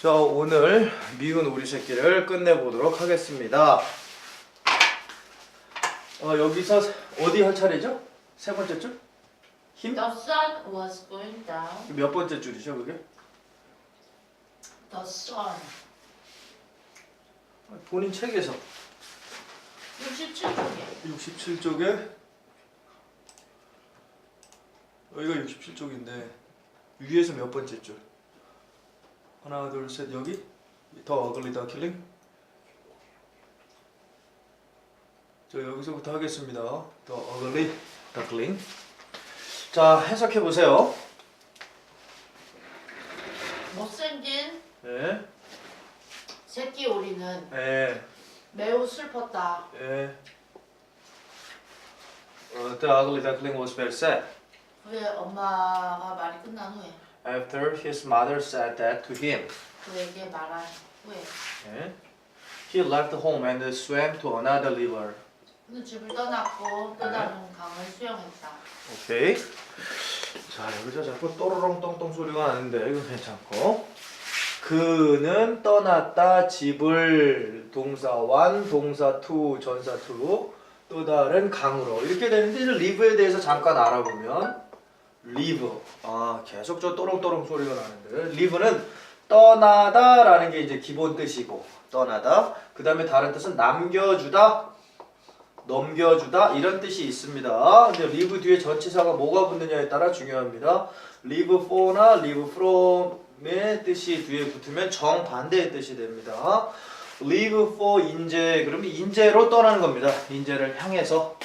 자, 오늘 미운 우리 새끼를 끝내보도록 하겠습니다. 여기서 어디 할 차례죠? 세 번째 줄? 힘? The sun was going down. 몇 번째 줄이죠, 그게? The sun. 본인 책에서 67쪽이야. 67쪽에 여기가 67쪽인데 위에서 몇 번째 줄? 하나, 둘, 셋, 여기? 더 어글리 더 킬링? 자, 여기서부터 하겠습니다. 더 어글리 더 킬링. 자, 해석해 보세요. 못생긴 예, 새끼 오리는 예, 매우 슬펐다. 예. The ugly duckling was very sad 후에 엄마가 말이 끝난 후에 after his mother said that to him. 그에게 말한 후에 예. He left home and swam to another river. 그는 집을 떠났고 또 다른 강을 수영했다. 오케이. 자, 여기서 자꾸 또로롱 똥똥 소리가 나는데 이건 괜찮고. 그는 떠났다 집을 동사 one, 동사 two, 전사 two, 또 다른 강으로 이렇게 되는데 이제 live에 대해서 잠깐 알아보면 live. 계속 저 또롱또롱 소리가 나는데 live는 떠나다라는 게 이제 기본 뜻이고 떠나다. 그 다음에 다른 뜻은 남겨주다, 넘겨주다 이런 뜻이 있습니다. 근데 live 뒤에 전치사가 뭐가 붙느냐에 따라 중요합니다. live for나 live from의 뜻이 뒤에 붙으면 정반대의 뜻이 됩니다. live for 인재 그러면 인재로 떠나는 겁니다. 인재를 향해서.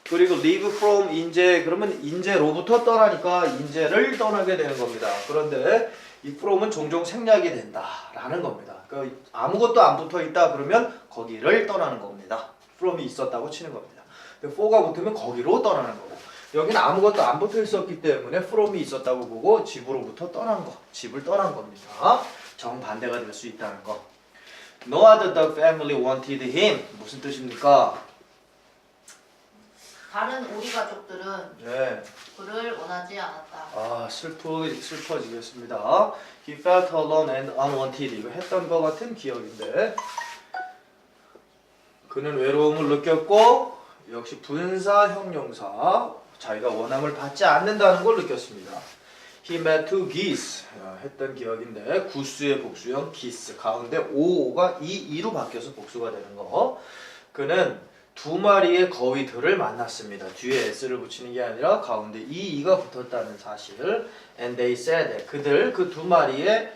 그리고 live from 인재 그러면 인재로부터 떠나니까 인재를 떠나게 되는 겁니다. 그런데 이 from은 종종 생략이 된다라는 겁니다. 그러니까 아무것도 안 붙어 있다 그러면 거기를 떠나는 겁니다. from이 있었다고 치는 겁니다. 근데 for가 붙으면 거기로 떠나는 거고 여기는 아무것도 안 붙어 있었기 때문에 from이 있었다고 보고 집으로부터 떠난 거, 집을 떠난 겁니다. 정반대가 될 수 있다는 거. No other dog family wanted him. 무슨 뜻입니까? 다른 오리 가족들은 네. 그를 원하지 않았다. 슬퍼지겠습니다. He felt alone and unwanted. 이거 했던 것 같은 기억인데 그는 외로움을 느꼈고 역시 분사 형용사 자기가 원함을 받지 않는다는 걸 느꼈습니다. He met two geese 했던 기억인데 구스의 복수형 geese 가운데 o가 이로 바뀌어서 복수가 되는 거. 그는 두 마리의 거위들을 만났습니다. 뒤에 s를 붙이는 게 아니라 가운데 이가 붙었다는 사실. And they said 그들 그 두 마리의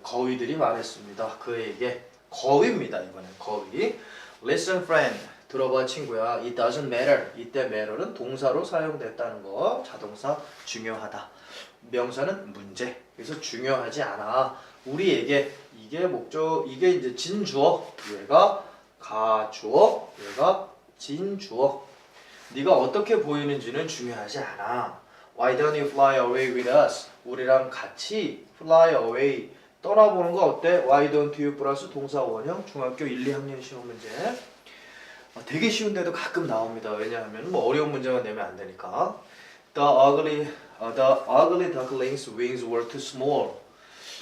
거위들이 말했습니다. 그에게 거위입니다. 이번엔 거위. Listen friend 들어봐 친구야. It doesn't matter. 이때 matter는 동사로 사용됐다는 거. 자동사 중요하다. 명사는 문제. 그래서 중요하지 않아. 우리에게 이게 목적 이게 이제 진주어. 얘가 가주어. 얘가 진주어. 네가 어떻게 보이는지는 중요하지 않아. Why don't you fly away with us? 우리랑 같이 fly away 떠나보는 거 어때? Why don't you 플러스 동사 원형 중학교 1, 2학년 시험 문제. 되게 쉬운데도 가끔 나옵니다. 왜냐하면 뭐 어려운 문제만 내면 안 되니까. The ugly duckling's wings were too small.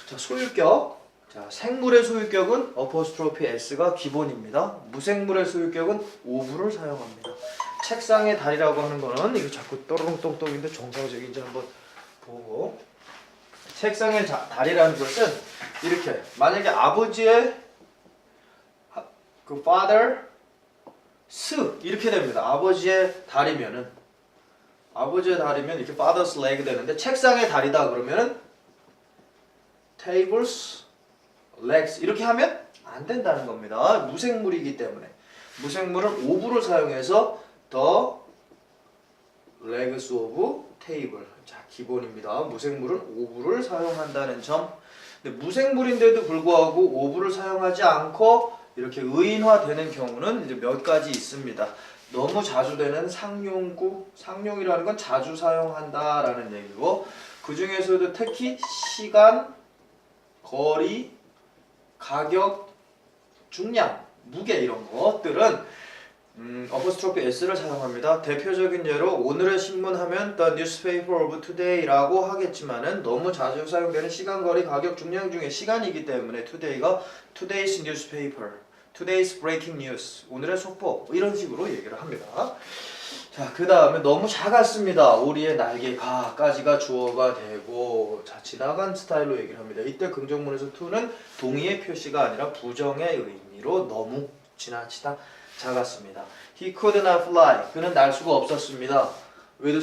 자, 소유격. 자, 생물의 소유격은 어퍼스트로피 s가 기본입니다. 무생물의 소유격은 ove를 사용합니다. 책상의 달이라고 하는 거는 이거 자꾸 또롱똥똥인데 정상적인지 한번 보고. 책상의 달이라는 것은 이렇게 만약에 아버지의 그 father 스 이렇게 됩니다. 아버지의 다리면 이렇게 father's leg 되는데 책상의 다리다 그러면은 table's legs 이렇게 하면 안 된다는 겁니다. 무생물이기 때문에 무생물은 ove를 사용해서 the legs of table 자 기본입니다. 무생물은 ove를 사용한다는 점. 근데 무생물인데도 불구하고 ove를 사용하지 않고 이렇게 의인화되는 경우는 이제 몇 가지 있습니다. 너무 자주 되는 상용구, 상용이라는 건 자주 사용한다라는 얘기고 그 중에서도 특히 시간, 거리, 가격, 중량, 무게 이런 것들은 어퍼스트로피 s를 사용합니다. 대표적인 예로 오늘의 신문 하면 the newspaper of today라고 하겠지만은 너무 자주 사용되는 시간, 거리, 가격, 중량 중에 시간이기 때문에 today가 today's newspaper, today's breaking news, 오늘의 속보 이런 식으로 얘기를 합니다. 자, 그 다음에 너무 작았습니다. 오리의 날개가까지가 주어가 되고 자 지나간 스타일로 얘기를 합니다. 이때 긍정문에서 to는 동의의 표시가 아니라 부정의 의미로 너무 지나치다 작았습니다. He could not fly. 그는 날 수가 없었습니다. With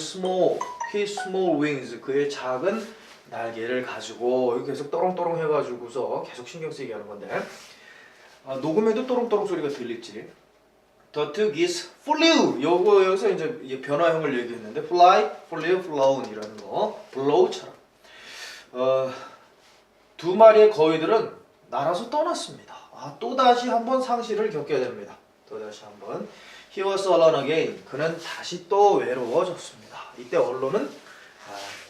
his small wings. 그의 작은 날개를 가지고 여기 계속 또롱또롱 해가지고서 계속 신경 쓰이게 하는 건데 녹음해도 또롱또롱 소리가 들릴지. The two geese flew. 여기서 이제 변화형을 얘기했는데 fly, flew, flown 이라는 거. blow처럼. 두 마리의 거위들은 날아서 떠났습니다. 또 다시 한번 상실을 겪게 됩니다. 또 다시 한번. He was alone again. 그는 다시 또 외로워졌습니다. 이때 언론은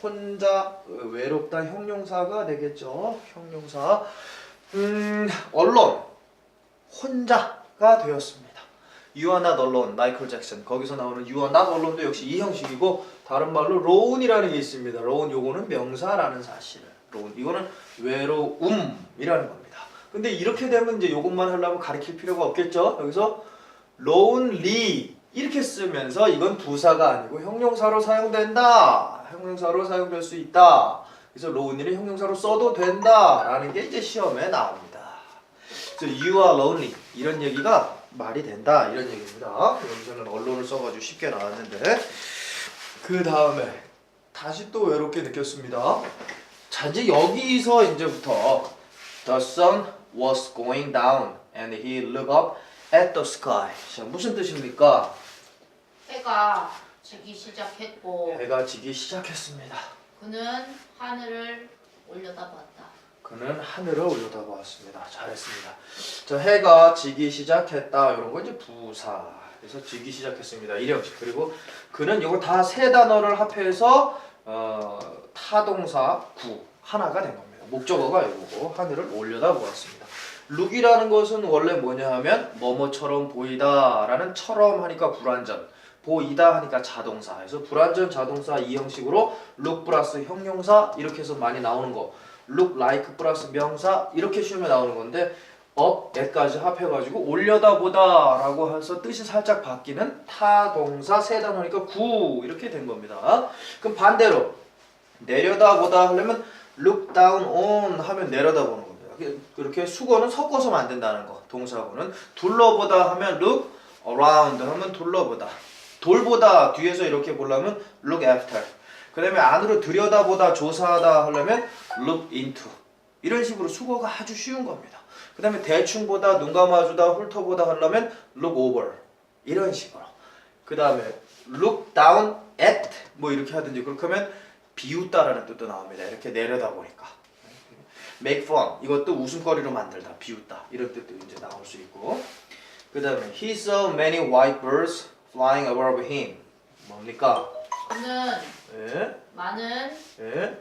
혼자 외롭다 형용사가 되겠죠. 형용사. 언론 혼자가 되었습니다. You are not alone. 마이클 잭슨. 거기서 나오는 you are not alone도 역시 이 형식이고 다른 말로 lone이라는 게 있습니다. lone 요거는 명사라는 사실을. lone 이거는 외로움이라는 겁니다. 근데 이렇게 되면 이제 요것만 하려면 가리킬 필요가 없겠죠. 여기서 lonely 이렇게 쓰면서 이건 부사가 아니고 형용사로 사용된다. 형용사로 사용될 수 있다. 그래서 lonely를 형용사로 써도 된다라는 게 이제 시험에 나옵니다. 그래서 you are lonely 이런 얘기가 말이 된다 이런 얘기입니다. 여기서는 언론을 써가지고 쉽게 나왔는데 그 다음에 다시 또 외롭게 느꼈습니다. 자 이제 여기서 이제부터 The sun was going down and he looked up at the sky. 자, 무슨 뜻입니까? 해가 지기 시작했고 해가 지기 시작했습니다. 그는 하늘을 올려다봤다. 그는 하늘을 올려다보았습니다. 잘했습니다. 자, 해가 지기 시작했다. 이런 거 이제 부사. 그래서 지기 시작했습니다. 일형식. 그리고 그는 이거 다 세 단어를 합해서 타동사 구 하나가 된 겁니다. 목적어가 이거고 하늘을 올려다보았습니다. look이라는 것은 원래 뭐냐 하면 뭐뭐처럼 보이다라는 처럼 하니까 불완전, 보이다 하니까 자동사. 그래서 불완전 자동사 이 형식으로 look 플러스 형용사 이렇게 해서 많이 나오는 거. look like 플러스 명사 이렇게 시험에 나오는 건데 up, at까지 합해가지고 올려다보다 라고 해서 뜻이 살짝 바뀌는 타동사 세 단어니까 구 이렇게 된 겁니다. 그럼 반대로 내려다보다 하려면 look down on 하면 내려다보는 겁니다. 그렇게 수거는 섞어서 만든다는 거. 동사구는 둘러보다 하면 look around 하면 둘러보다. 돌보다 뒤에서 이렇게 보려면 look after. 그 다음에 안으로 들여다보다 조사하다 하려면 look into. 이런 식으로 수거가 아주 쉬운 겁니다. 그 다음에 대충 보다, 눈 감아주다, 훑어보다 하려면 look over. 이런 식으로. 그 다음에 look down at 뭐 이렇게 하든지 그렇게 하면 비웃다라는 뜻도 나옵니다. 이렇게 내려다보니까. make fun. 이것도 웃음거리로 만들다, 비웃다. 이런 뜻도 이제 나올 수 있고. 그 다음에 he saw many white birds flying above him. 뭡니까? 그는 예? 많은 예?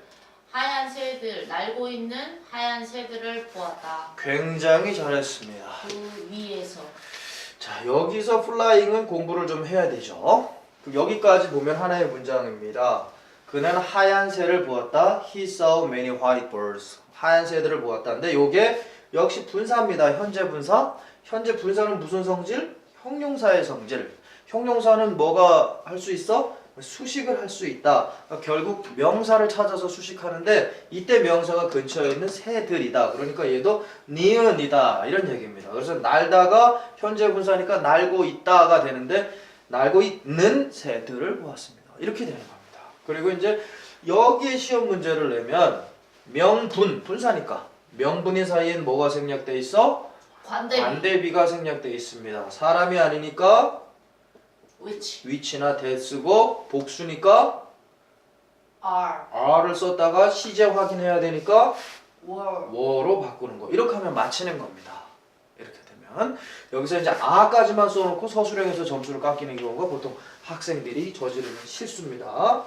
하얀 새들, 날고 있는 하얀 새들을 보았다. 굉장히 잘했습니다. 그 위에서. 자, 여기서 플라잉은 공부를 좀 해야 되죠. 여기까지 보면 하나의 문장입니다. 그는 하얀 새를 보았다. He saw many white birds. 하얀 새들을 보았다는데 요게 역시 분사입니다. 현재 분사. 현재 분사는 무슨 성질? 형용사의 성질. 형용사는 뭐가 할 수 있어? 수식을 할 수 있다. 그러니까 결국 명사를 찾아서 수식하는데 이때 명사가 근처에 있는 새들이다. 그러니까 얘도 니은이다. 이런 얘기입니다. 그래서 날다가 현재 분사니까 날고 있다가 되는데 날고 있는 새들을 보았습니다. 이렇게 되는 겁니다. 그리고 이제 여기에 시험 문제를 내면 명분, 분사니까 명분이 사이엔 뭐가 생략돼 있어? 관대비가 생략돼 있습니다. 사람이 아니니까 which나 that 쓰고 복수니까 R을 썼다가 시제 확인해야 되니까 were로 바꾸는 거. 이렇게 하면 맞히는 겁니다. 이렇게 되면 여기서 이제 R까지만 써놓고 서술형에서 점수를 깎이는 경우가 보통 학생들이 저지르는 실수입니다.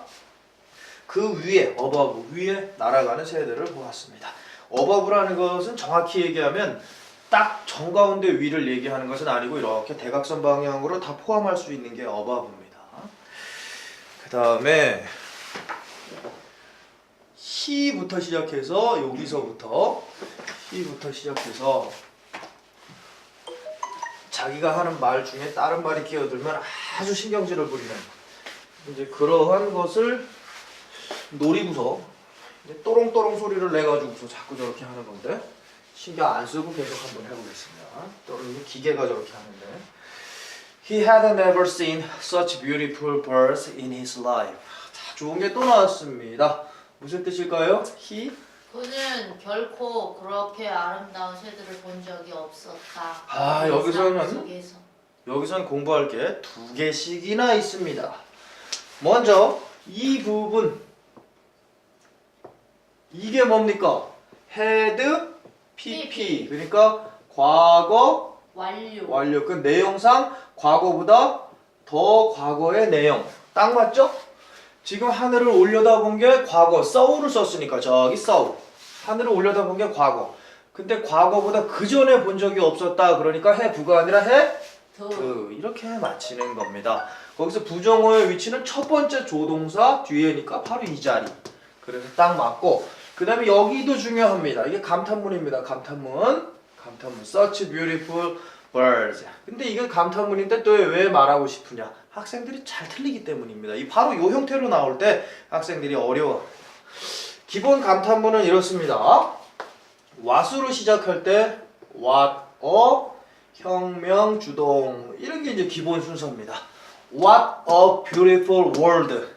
그 위에 above 위에 날아가는 새들을 보았습니다. above라는 것은 정확히 얘기하면 딱 정가운데 위를 얘기하는 것은 아니고 이렇게 대각선 방향으로 다 포함할 수 있는 게 어바브입니다. 그 다음에 he부터 시작해서 여기서부터 he부터 시작해서 자기가 하는 말 중에 다른 말이 끼어들면 아주 신경질을 부리는 이제 그러한 것을 노리고서 이제 또롱또롱 소리를 내가지고서 자꾸 저렇게 하는 건데 신경 안 쓰고 계속 한번 해보겠습니다. 또는 기계가 저렇게 하는데 He had never seen such beautiful birds in his life. 자, 좋은 게 또 나왔습니다. 무슨 뜻일까요? He 그는 결코 그렇게 아름다운 새들을 본 적이 없었다. 아, 여기서는 공부할 게 두 개씩이나 있습니다. 먼저 이 부분 이게 뭡니까? had PP 그러니까 과거 완료. 그 내용상 과거보다 더 과거의 내용 딱 맞죠? 지금 하늘을 올려다본 게 과거 saw를 썼으니까 저기 saw 하늘을 올려다본 게 과거. 근데 과거보다 그 전에 본 적이 없었다. 그러니까 have가 아니라 had 이렇게 맞히는 겁니다. 거기서 부정어의 위치는 첫 번째 조동사 뒤에니까 바로 이 자리. 그래서 딱 맞고 그 다음에 여기도 중요합니다. 이게 감탄문입니다. 감탄문 such beautiful birds. 근데 이게 감탄문인데 또 왜 말하고 싶으냐? 학생들이 잘 틀리기 때문입니다. 이 바로 이 형태로 나올 때 학생들이 어려워합니다. 기본 감탄문은 이렇습니다. what으로 시작할 때 what a 혁명 주동 이런 게 이제 기본 순서입니다. What a beautiful world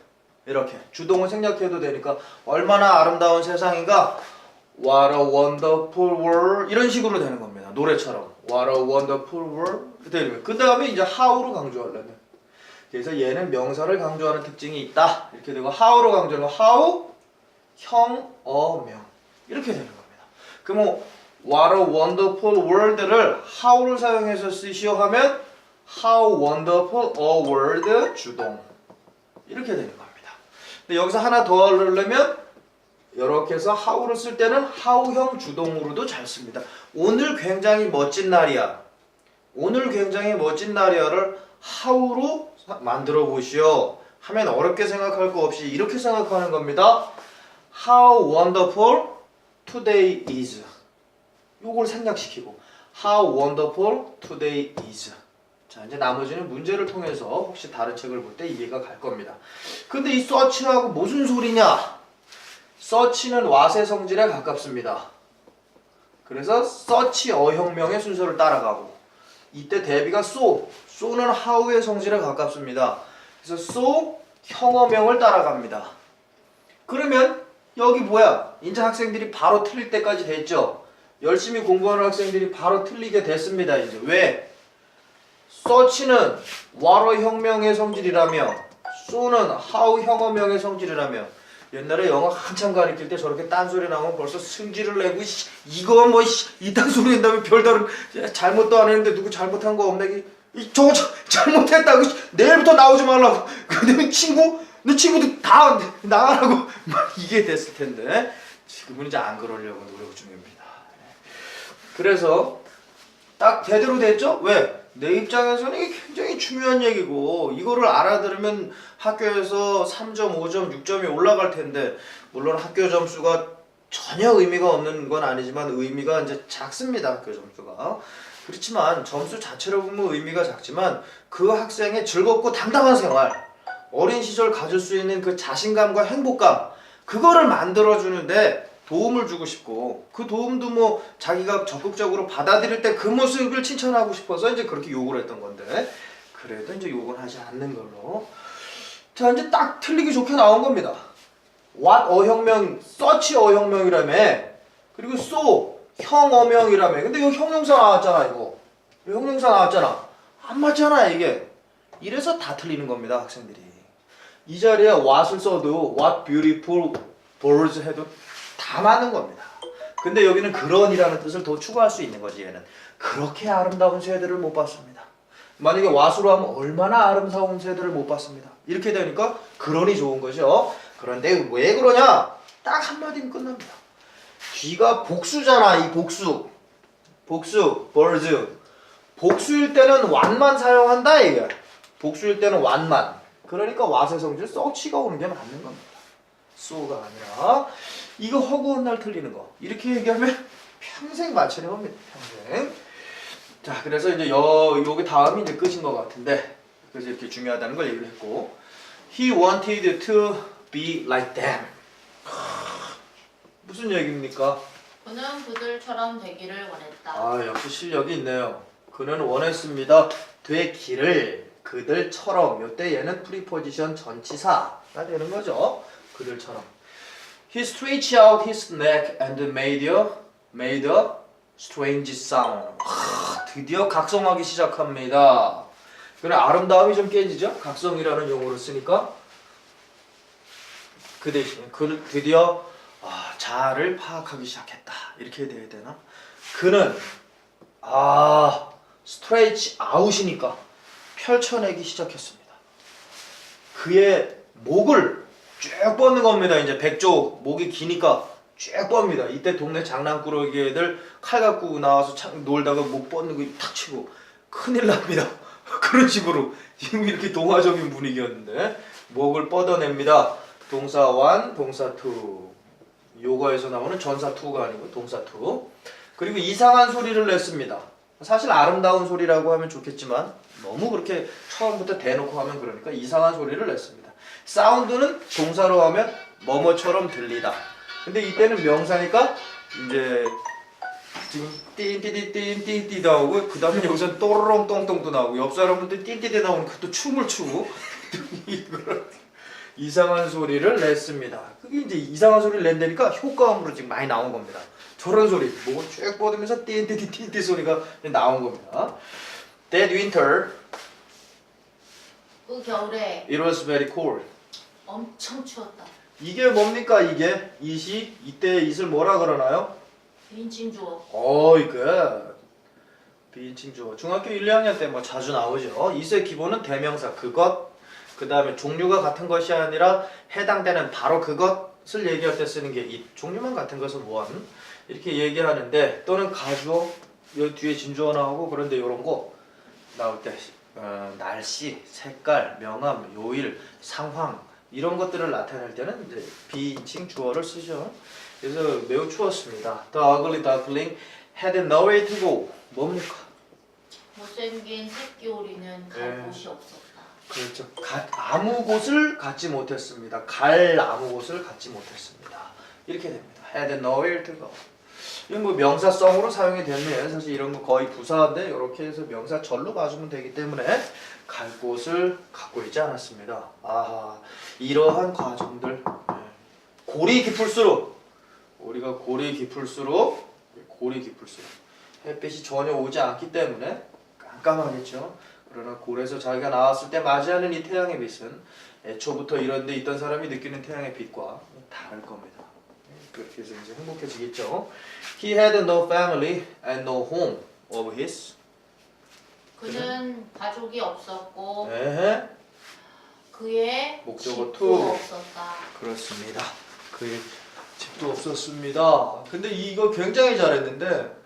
이렇게 주동을 생략해도 되니까 얼마나 아름다운 세상인가 What a wonderful world 이런 식으로 되는 겁니다. 노래처럼 What a wonderful world 그 다음에 이제 how로 강조하려면 그래서 얘는 명사를 강조하는 특징이 있다 이렇게 되고 how로 강조하면 how 형, 명 이렇게 되는 겁니다. 그럼 What a wonderful world를 how를 사용해서 쓰시오 하면 How wonderful a world 주동 이렇게 되는 겁니다. 근데 여기서 하나 더 하려면 이렇게 해서 how를 쓸 때는 how형 주동으로도 잘 씁니다. 오늘 굉장히 멋진 날이야. 오늘 굉장히 멋진 날이야를 how로 만들어 보시오 하면 어렵게 생각할 거 없이 이렇게 생각하는 겁니다. How wonderful today is. 요걸 생략시키고 How wonderful today is. 자, 이제 나머지는 문제를 통해서 혹시 다른 책을 볼 때 이해가 갈 겁니다. 근데 이 search하고 무슨 소리냐? search는 what의 성질에 가깝습니다. 그래서 search 어혁명의 순서를 따라가고 이때 대비가 so는 how의 성질에 가깝습니다. 그래서 so 형어명을 따라갑니다. 그러면 여기 뭐야? 이제 학생들이 바로 틀릴 때까지 됐죠? 열심히 공부하는 학생들이 바로 틀리게 됐습니다. 이제 왜? search는 what의 혁명의 성질이라며 so는 how 형어명의 성질이라며 옛날에 영어 한참 가르칠 때 저렇게 딴소리 나오면 벌써 승질을 내고 이거 뭐 이딴 소리 한다면 별다른 잘못도 안 했는데 누구 잘못한 거 없네 저거 잘못했다고 내일부터 나오지 말라고 근데 너 친구들 다 나가라고 막 이게 됐을 텐데 지금은 이제 안 그러려고 노력 중입니다. 그래서 딱 제대로 됐죠? 왜? 내 입장에서는 이게 굉장히 중요한 얘기고 이거를 알아들으면 학교에서 3점, 5점, 6점이 올라갈 텐데 물론 학교 점수가 전혀 의미가 없는 건 아니지만 의미가 이제 작습니다. 학교 점수가. 그렇지만 점수 자체로 보면 의미가 작지만 그 학생의 즐겁고 당당한 생활 어린 시절 가질 수 있는 그 자신감과 행복감 그거를 만들어주는데 도움을 주고 싶고 그 도움도 뭐 자기가 적극적으로 받아들일 때 그 모습을 칭찬하고 싶어서 이제 그렇게 욕을 했던 건데 그래도 이제 욕은 하지 않는 걸로 자 이제 딱 틀리기 좋게 나온 겁니다. What 어혁명, search 어혁명이라며 그리고 so 형어명이라며 근데 이거 형용사 나왔잖아 이거 형용사 나왔잖아 안 맞잖아 이게 이래서 다 틀리는 겁니다 학생들이 이 자리에 what을 써도 what beautiful birds 해도 다 맞는 겁니다. 근데 여기는 그런이라는 뜻을 더 추가할 수 있는 거지 얘는 그렇게 아름다운 새들을 못 봤습니다. 만약에 what으로 하면 얼마나 아름다운 새들을 못 봤습니다. 이렇게 되니까 그런이 좋은 거죠. 그런데 왜 그러냐? 딱 한마디면 끝납니다. 뒤가 복수잖아 이 복수 복수, birds. 복수일 때는 what만 사용한다 이게. 복수일 때는 what만. 그러니까 what의 성질 such가 오는 게 맞는 겁니다. so가 아니라 이거 허구한 날 틀리는 거. 이렇게 얘기하면 평생 맞추는 겁니다. 평생. 자, 그래서 이제 요게 다음이 이제 끝인 것 같은데. 그래서 이렇게 중요하다는 걸 얘기를 했고. He wanted to be like them. 무슨 얘기입니까? 그는 그들처럼 되기를 원했다. 아, 역시 실력이 있네요. 그는 원했습니다. 되기를 그들처럼. 요때 얘는 프리포지션 전치사가 되는 거죠. 그들처럼. He stretched out his neck and made a strange sound. 드디어 각성하기 시작합니다. 그래 아름다움이 좀 깨지죠? 각성이라는 용어를 쓰니까. 그 대신에 그는 드디어 자아를 파악하기 시작했다. 이렇게 돼야 되나? 그는 스트레이치 아웃이니까 펼쳐내기 시작했습니다. 그의 목을 쭉 뻗는 겁니다. 이제 백조 목이 기니까 쭉 뻗습니다. 이때 동네 장난꾸러기 애들 칼 갖고 나와서 놀다가 목 뻗는 거 탁 치고 큰일 납니다. 그런 식으로 지금 이렇게 동화적인 분위기였는데 목을 뻗어냅니다. 동사 one, 동사 two. 요거에서 나오는 전사 to가 아니고 동사 to. 그리고 이상한 소리를 냈습니다. 사실 아름다운 소리라고 하면 좋겠지만 너무 그렇게 처음부터 대놓고 하면 그러니까 이상한 소리를 냈습니다. 사운드는 동사로 하면 뭐뭐처럼 들리다. 근데 이때는 명사니까 이제 지금 띵띠띠띵띵띠 나오고 그 다음에 여기서 또르렁 똥똥도 나오고 옆 사람들 띵띠띠 나오니까 또 춤을 추고 이상한 소리를 냈습니다. 그게 이제 이상한 소리를 낸다니까 효과음으로 지금 많이 나온 겁니다. 저런 소리, 목을 쭉 뻗으면서 띵띠띠 소리가 나온 겁니다. That winter, 그 겨울에 it was very cold. 엄청 추웠다. 이게 뭡니까 이게? 이시, 이때 it을 뭐라 그러나요? 비인칭 주어. 이거 비인칭 주어. 중학교 1, 2학년 때 뭐 자주 나오죠. it의 기본은 대명사 그것, 그 다음에 종류가 같은 것이 아니라 해당되는 바로 그것을 얘기할 때 쓰는 게 it. 종류만 같은 것은 원. 이렇게 얘기하는데 또는 가주어, 요 뒤에 진주어 나오고 그런데 이런 거 나올 때 날씨, 색깔, 명암, 요일, 상황 이런 것들을 나타낼 때는 이제 비인칭 주어를 쓰죠. 그래서 매우 추웠습니다. The ugly duckling had nowhere to go. 뭡니까? 못생긴 새끼 오리는 갈 곳이 없었다. 그렇죠. 아무 곳을 갖지 못했습니다. 갈 아무 곳을 갖지 못했습니다. 이렇게 됩니다. Had nowhere to go. 이건 뭐 명사성으로 사용이 되면 사실 이런 거 거의 부사인데 이렇게 해서 명사절로 봐주면 되기 때문에 갈 곳을 갖고 있지 않았습니다. 이러한 과정들 골이 깊을수록 우리가 골이 깊을수록 햇빛이 전혀 오지 않기 때문에 깜깜하겠죠. 그러나 골에서 자기가 나왔을 때 맞이하는 이 태양의 빛은 애초부터 이런 데 있던 사람이 느끼는 태양의 빛과 다를 겁니다. 그렇게 해서 이제 행복해지겠죠. He had no family and no home of his. 그는 가족이 없었고 네. 그의 목적어 집도 to. 없었다. 그렇습니다. 그의 집도 없었습니다. 근데 이거 굉장히 잘했는데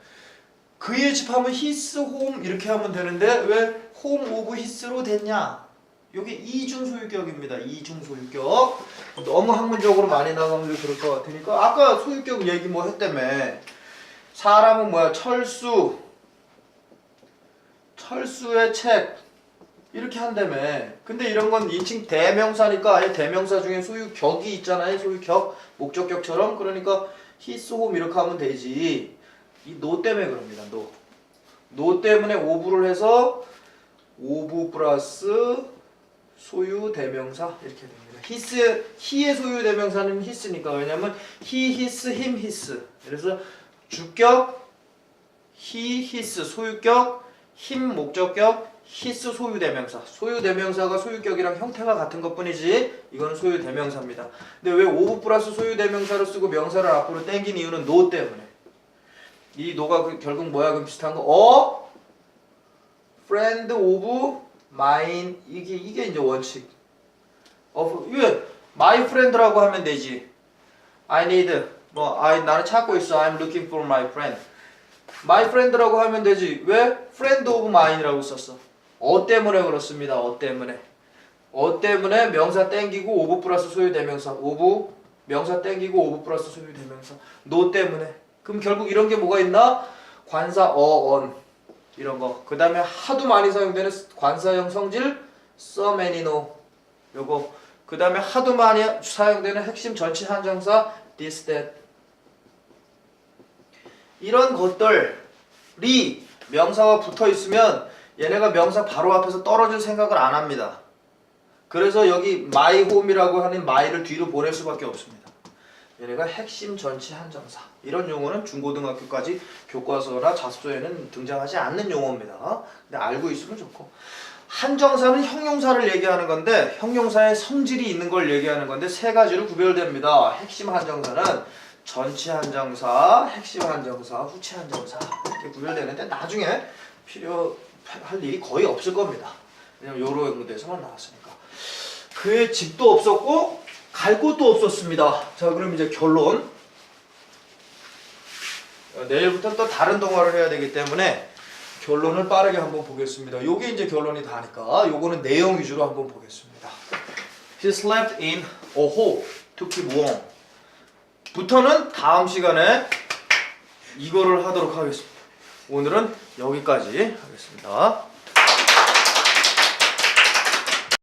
그의 집 하면 his home 이렇게 하면 되는데 왜 home of his로 됐냐? 여기 이중 소유격입니다. 이중 소유격. 너무 학문적으로 많이 나가면 그럴 것 같으니까 아까 소유격 얘기 뭐 했다며. 사람은 뭐야? 철수의 책 이렇게 한다며. 근데 이런 건 인칭 대명사니까 아예 대명사 중에 소유격이 있잖아요. 소유격 목적격처럼. 그러니까 his home 이렇게 하면 되지. 이 노 때문에 그럽니다. 노 때문에 오브를 해서 오브 플러스 소유 대명사 이렇게 됩니다. he의 소유 대명사는 his니까. 왜냐면 he, his, him, his. 그래서 주격 he, his 소유격, him 목적격, his 소유 대명사. 소유 대명사가 소유격이랑 형태가 같은 것뿐이지 이거는 소유 대명사입니다. 근데 왜 오브 플러스 소유 대명사를 쓰고 명사를 앞으로 땡긴 이유는 노 때문에. 이 노가 결국 뭐야? 그 비슷한 거. friend of mine 이게 이제 원칙. 이게 my friend라고 하면 되지. I need 나는 찾고 있어. I'm looking for my friend. my friend라고 하면 되지. 왜? friend of mine이라고 썼어. 때문에 그렇습니다. 때문에. 때문에 명사 땡기고 of 플러스 소유 대명사. of 명사 땡기고 of 플러스 소유 대명사. no 때문에. 그럼 결국 이런 게 뭐가 있나? 관사 on 이런 거. 그 다음에 하도 많이 사용되는 관사형 성질 so many no 요거. 그 다음에 하도 많이 사용되는 핵심 전치 한정사 this that. 이런 것들이 명사와 붙어 있으면 얘네가 명사 바로 앞에서 떨어질 생각을 안 합니다. 그래서 여기 my home이라고 하는 my를 뒤로 보낼 수밖에 없습니다. 얘네가 핵심 전치 한정사. 이런 용어는 중고등학교까지 교과서나 자습서에는 등장하지 않는 용어입니다. 근데 알고 있으면 좋고. 한정사는 형용사를 얘기하는 건데 형용사에 성질이 있는 걸 얘기하는 건데 세 가지로 구별됩니다. 핵심 한정사는 전치 한정사, 핵심 한정사, 후치 한정사 이렇게 구별되는데 나중에 필요할 일이 거의 없을 겁니다. 왜냐면 요런 연구대에서만 나왔으니까. 그의 집도 없었고 갈 곳도 없었습니다. 자, 그럼 이제 결론. 내일부터 또 다른 동화를 해야 되기 때문에 결론을 빠르게 한번 보겠습니다. 요게 이제 결론이 다니까 요거는 내용 위주로 한번 보겠습니다. He slept in a hole to keep warm. 부터는 다음 시간에 이거를 하도록 하겠습니다. 오늘은 여기까지 하겠습니다.